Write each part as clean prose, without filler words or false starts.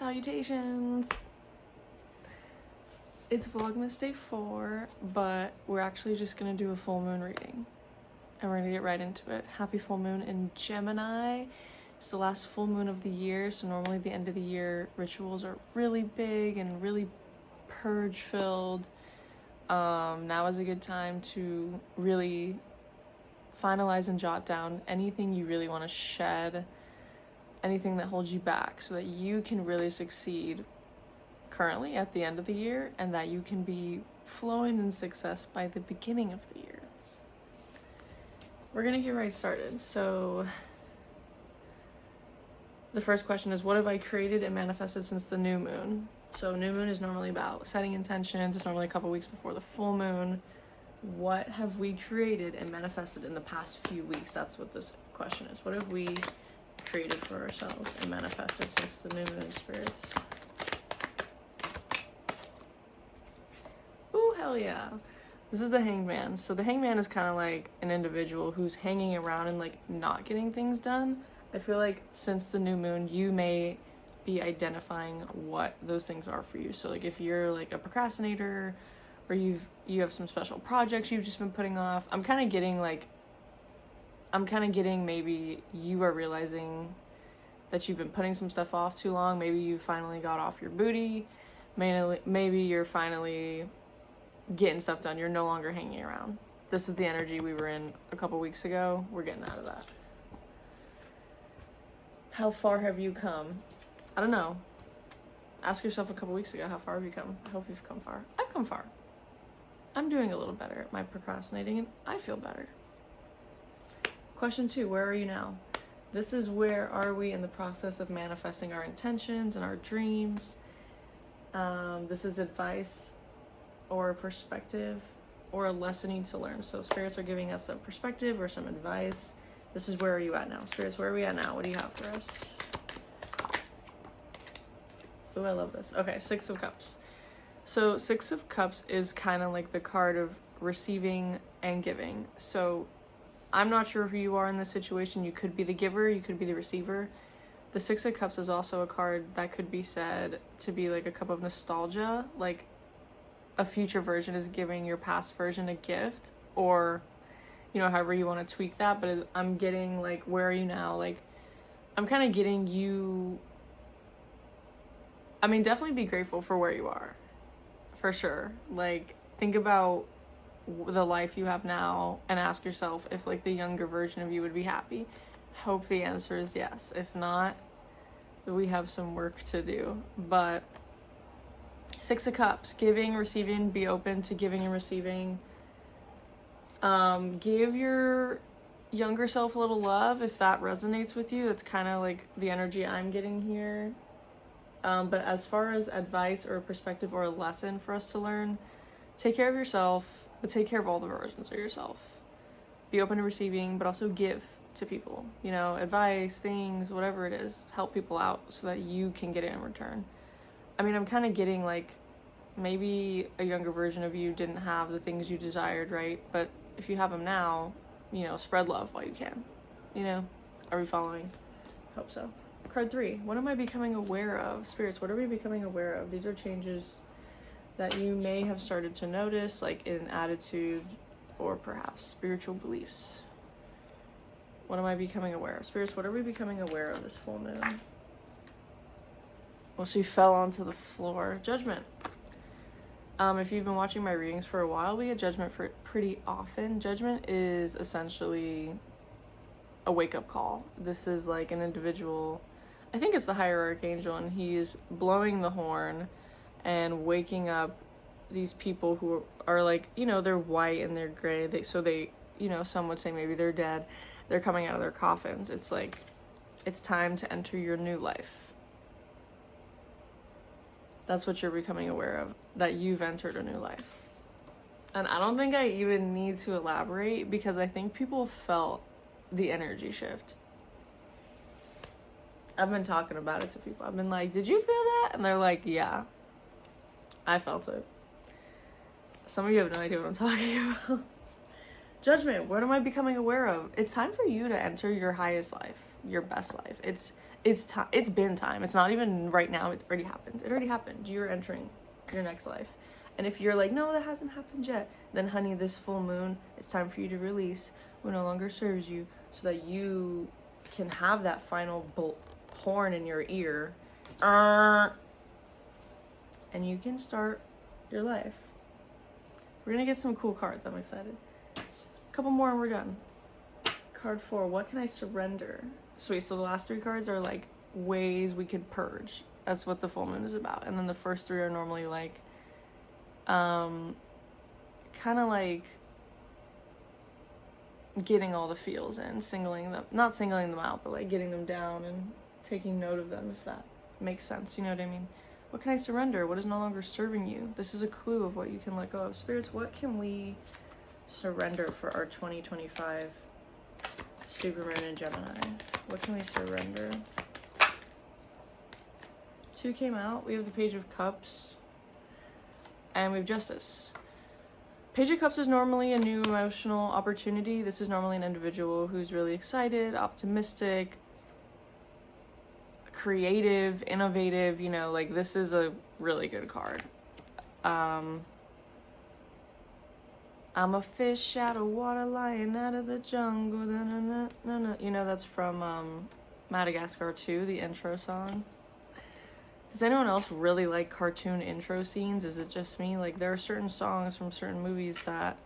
Salutations! It's Vlogmas day 4, but we're actually just gonna do a full moon reading. And we're gonna get right into it. Happy full moon in Gemini. It's the last full moon of the year, so normally the end of the year rituals are really big and really purge-filled. Now is a good time to really finalize and jot down anything you really want to shed, anything that holds you back, so that you can really succeed currently at the end of the year, and that you can be flowing in success by the beginning of the year. We're gonna get right started. So the first question is, what have I created and manifested since the new moon? So new moon is normally about setting intentions. It's normally a couple weeks before the full moon. What have we created and manifested in the past few weeks? That's what this question is. What have we created for ourselves and manifested since the new moon, spirits? Ooh, hell yeah. This is the hangman. So the hangman is kind of like an individual who's hanging around and like not getting things done. I feel like since the new moon, you may be identifying what those things are for you. So like if you're like a procrastinator, or you have some special projects you've just been putting off, I'm kind of getting maybe you are realizing that you've been putting some stuff off too long. Maybe you finally got off your booty. Maybe you're finally getting stuff done. You're no longer hanging around. This is the energy we were in a couple weeks ago. We're getting out of that. How far have you come? I don't know. Ask yourself a couple weeks ago, how far have you come? I hope you've come far. I've come far. I'm doing a little better at my procrastinating, and I feel better. Question 2, where are you now? This is where are we in the process of manifesting our intentions and our dreams. This is advice or a perspective or a lesson you need to learn. So spirits are giving us a perspective or some advice. This is where are you at now? Spirits, where are we at now? What do you have for us? Ooh, I love this. Okay, 6 of Cups. So 6 of Cups is kind of like the card of receiving and giving. So I'm not sure who you are in this situation. You could be the giver, you could be the receiver. The 6 of Cups is also a card that could be said to be like a cup of nostalgia. Like a future version is giving your past version a gift, or, you know, however you want to tweak that. But I'm getting like, where are you now? Like, I'm kind of getting you, I mean, definitely be grateful for where you are. For sure. Like, think about the life you have now and ask yourself if like the younger version of you would be happy. Hope the answer is yes. If not, we have some work to do. But 6 of Cups, giving, receiving, be open to giving and receiving. Give your younger self a little love if that resonates with you. That's kind of like the energy I'm getting here. But as far as advice or a perspective or a lesson for us to learn, take care of yourself, but take care of all the versions of yourself. Be open to receiving, but also give to people, you know, advice, things, whatever it is, help people out so that you can get it in return. I mean, I'm kind of getting like, maybe a younger version of you didn't have the things you desired, right? But if you have them now, you know, spread love while you can, you know. Are we following? Hope so. Card 3, what am I becoming aware of? Spirits, what are we becoming aware of? These are changes that you may have started to notice, like in attitude or perhaps spiritual beliefs. What am I becoming aware of? Spirits, what are we becoming aware of this full moon? Well, she fell onto the floor. Judgment. If you've been watching my readings for a while, we get judgment for it pretty often. Judgment is essentially a wake-up call. This is like an individual, I think it's the higher archangel, and he's blowing the horn and waking up these people who are like, you know, they're white and they're gray. They, you know, some would say maybe they're dead. They're coming out of their coffins. It's like, it's time to enter your new life. That's what you're becoming aware of, that you've entered a new life. And I don't think I even need to elaborate, because I think people felt the energy shift. I've been talking about it to people. I've been like, did you feel that? And they're like, yeah, I felt it. Some of you have no idea what I'm talking about. Judgment, what am I becoming aware of? It's time for you to enter your highest life, your best life. It's It's been time. It's not even right now. It's already happened. It already happened. You're entering your next life. And if you're like, no, that hasn't happened yet, then honey, this full moon, it's time for you to release what no longer serves you, so that you can have that final horn in your ear, and you can start your life. We're gonna get some cool cards. I'm excited. A couple more and we're done. Card 4, what can I surrender? Sweet, so the last 3 cards are like ways we could purge. That's what the full moon is about. And then the first 3 are normally like, kind of like getting all the feels in, not singling them out, but like getting them down and taking note of them, if that makes sense. You know what I mean? What can I surrender? What is no longer serving you? This is a clue of what you can let go of. Spirits, what can we surrender for our 2025 Supermoon in Gemini? What can we surrender? 2 came out. We have the Page of Cups and we have Justice. Page of Cups is normally a new emotional opportunity. This is normally an individual who's really excited, optimistic, creative, innovative, you know, like this is a really good card. I'm a fish out of water, lion out of the jungle, na, na, na, na, na. You know, that's from Madagascar 2, the intro song. Does anyone else really like cartoon intro scenes? Is it just me? Like, there are certain songs from certain movies that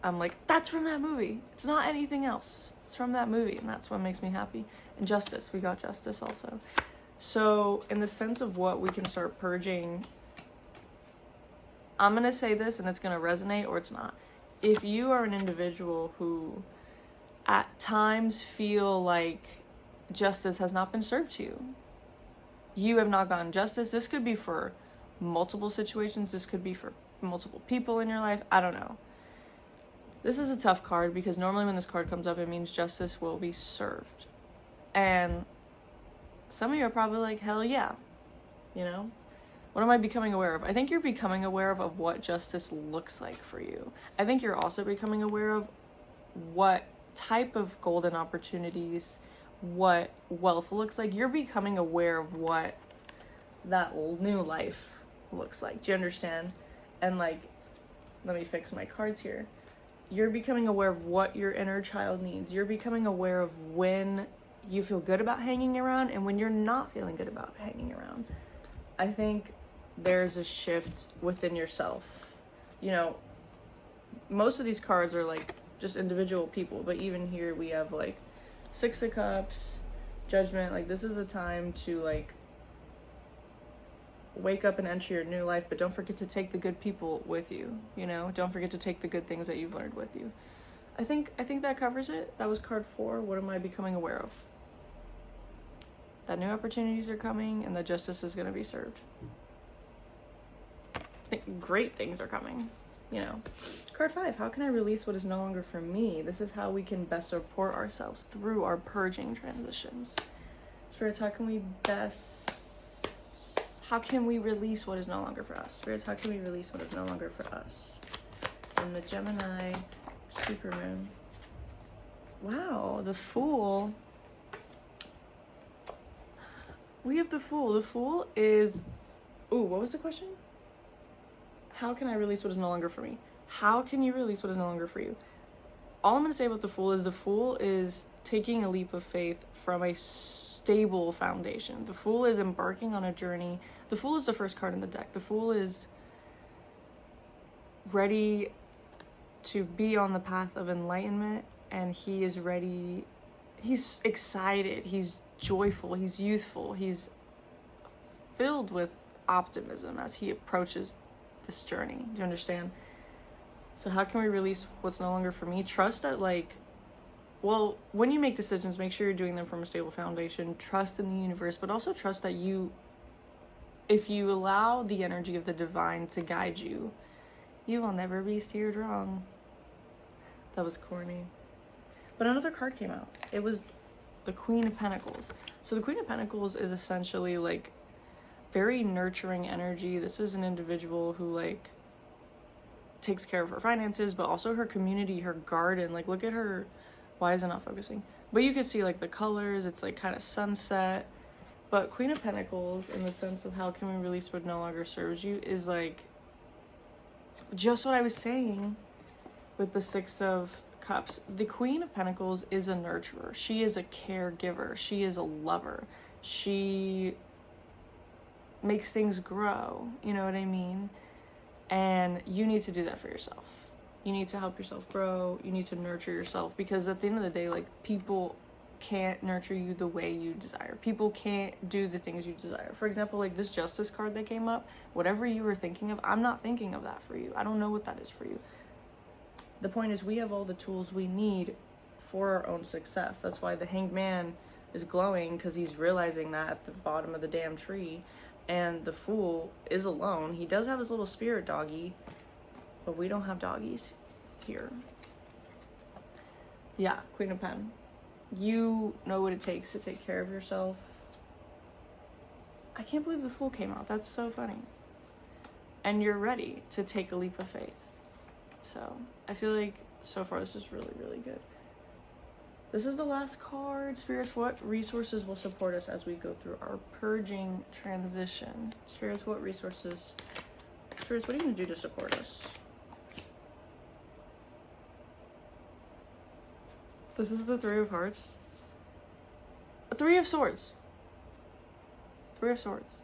I'm like, that's from that movie. It's not anything else. It's from that movie, and that's what makes me happy. And Justice, we got Justice also. So, in the sense of what we can start purging, I'm going to say this, and it's going to resonate, or it's not. If you are an individual who at times feel like justice has not been served to you, you have not gotten justice. This could be for multiple situations. This could be for multiple people in your life. I don't know. This is a tough card because normally when this card comes up, it means justice will be served. And some of you are probably like, hell yeah. You know? What am I becoming aware of? I think you're becoming aware of what justice looks like for you. I think you're also becoming aware of what type of golden opportunities, what wealth looks like. You're becoming aware of what that new life looks like. Do you understand? And like, let me fix my cards here. You're becoming aware of what your inner child needs. You're becoming aware of when you feel good about hanging around and when you're not feeling good about hanging around. I think there's a shift within yourself. You know, most of these cards are like just individual people, but even here we have like 6 of Cups, Judgment. Like, this is a time to like wake up and enter your new life, but don't forget to take the good people with you. You know, don't forget to take the good things that you've learned with you. I think that covers it. That was card 4. What am I becoming aware of? That new opportunities are coming and that justice is going to be served. I think great things are coming, you know. Card 5, how can I release what is no longer for me? This is how we can best support ourselves through our purging transitions. Spirits, how can we release what is no longer for us? Spirits, how can we release what is no longer for us? And the Gemini Supermoon. Wow, the Fool. We have the Fool. The Fool is... Ooh, what was the question? How can I release what is no longer for me? How can you release what is no longer for you? All I'm going to say about the Fool is taking a leap of faith from a stable foundation. The Fool is embarking on a journey. The Fool is the first card in the deck. The Fool is ready to be on the path of enlightenment, and he is ready. He's excited. He's joyful. He's youthful. He's filled with optimism as he approaches this journey. Do you understand? So how can we release what's no longer for me? Trust that, like, well, when you make decisions, make sure you're doing them from a stable foundation. Trust in the universe, but also trust that if you allow the energy of the divine to guide you, you will never be steered wrong. That was corny. But another card came out. It was the Queen of Pentacles. So the Queen of Pentacles is essentially like very nurturing energy. This is an individual who like takes care of her finances, but also her community, her garden. Like, look at her. Why is it not focusing? But you can see like the colors, it's like kind of sunset. But Queen of Pentacles, in the sense of how can we release what no longer serves you, is like just what I was saying with the Six of Cups. The Queen of Pentacles is a nurturer. She is a caregiver. She is a lover. She makes things grow. You know what I mean? And you need to do that for yourself. You need to help yourself grow. You need to nurture yourself, because at the end of the day, like, people can't nurture you the way you desire. People can't do the things you desire. For example, like this Justice card that came up, whatever you were thinking of, I'm not thinking of that for you. I don't know what that is for you. The point is, we have all the tools we need for our own success. That's why the Hanged Man is glowing, because he's realizing that at the bottom of the damn tree. And the Fool is alone. He does have his little spirit doggy, but we don't have doggies here. Yeah, Queen of Pen. You know what it takes to take care of yourself. I can't believe the Fool came out. That's so funny. And you're ready to take a leap of faith. So I feel like so far this is really, really good. This is the last card. Spirits, what resources will support us as we go through our purging transition? Spirits, what resources? Spirits, what are you going to do to support us? This is the Three of Hearts. A Three of Swords. Three of Swords.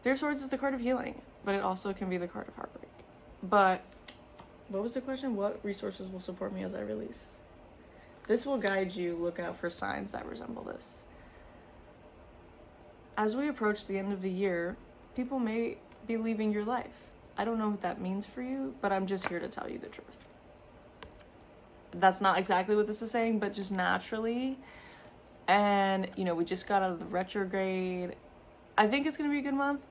Three of Swords is the card of healing, but it also can be the card of heartbreak. But what was the question? What resources will support me as I release? This will guide you. Look out for signs that resemble this. As we approach the end of the year, people may be leaving your life. I don't know what that means for you, but I'm just here to tell you the truth. That's not exactly what this is saying, but just naturally. And, you know, we just got out of the retrograde. I think it's going to be a good month,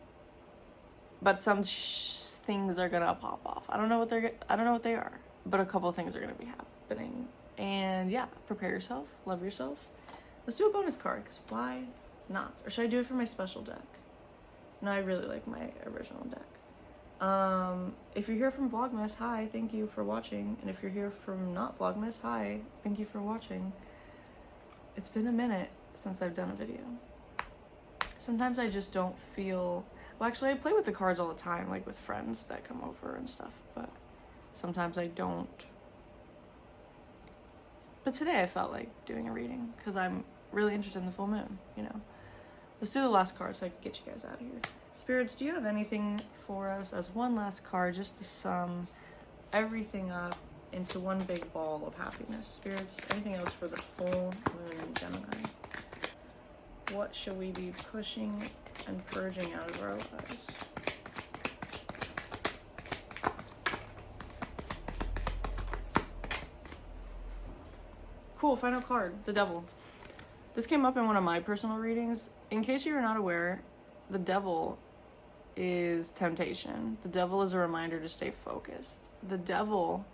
but some things are going to pop off. I don't know what they are, but a couple of things are going to be happening. And yeah, prepare yourself, love yourself. Let's do a bonus card, because why not? Or should I do it for my special deck? No, I really like my original deck. If you're here from Vlogmas, hi, thank you for watching. And if you're here from not Vlogmas, hi, thank you for watching. It's been a minute since I've done a video. Sometimes I just don't feel, well, actually I play with the cards all the time, like with friends that come over and stuff, but sometimes I don't. But today I felt like doing a reading, because I'm really interested in the full moon, you know. Let's do the last card so I can get you guys out of here. Spirits, do you have anything for us as one last card, just to sum everything up into one big ball of happiness? Spirits, anything else for the full moon in Gemini? What should we be pushing and purging out of our lives? Cool, final card, the Devil. This came up in one of my personal readings. In case you're not aware, the Devil is temptation. The Devil is a reminder to stay focused. The Devil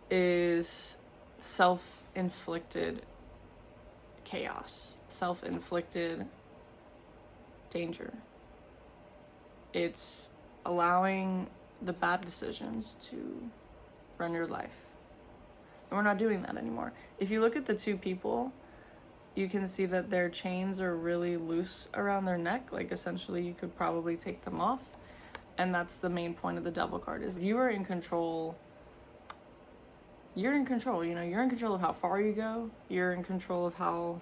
is self-inflicted chaos, self-inflicted danger. It's allowing the bad decisions to run your life. And we're not doing that anymore. If you look at the two people, you can see that their chains are really loose around their neck. Like, essentially, you could probably take them off. And that's the main point of the Devil card, is you are in control. You're in control, you know. You're in control of how far you go. You're in control of how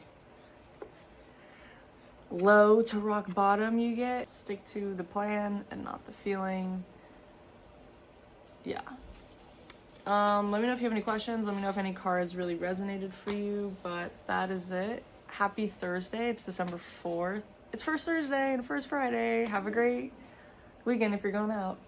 low to rock bottom you get. Stick to the plan and not the feeling. Yeah. Let me know if you have any questions. Let me know if any cards really resonated for you. But that is it. Happy Thursday. It's December 4th. It's first Thursday and first Friday. Have a great weekend if you're going out.